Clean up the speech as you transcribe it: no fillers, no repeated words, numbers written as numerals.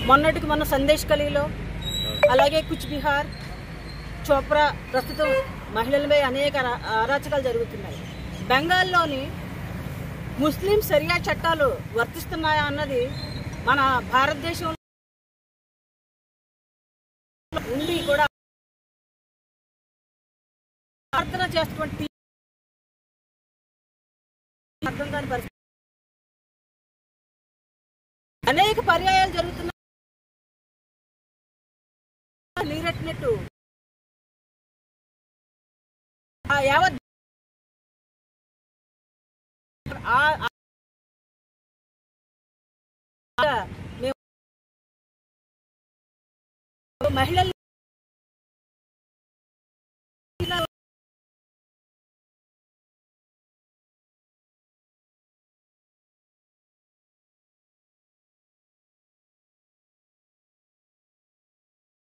మొన్నటికి మొన్న సందేశ్ ఖలీలో అలాగే కుచ్ బిహార్ చోప్రా ప్రస్తుతం మహిళలపై అనేక అరాచకాలు జరుగుతున్నాయి. బెంగాల్లోని ముస్లిం షరియా చట్టాలు వర్తిస్తున్నాయా అన్నది మన భారతదేశంలో ఉండి కూడా ప్రార్థన చేస్తున్నటువంటి అర్థం కాని పరిస్థితి అనేక పర్యాయాలు జరుగుతున్నాయి. నీరెట్టినట్టు యావత్ మహిళలు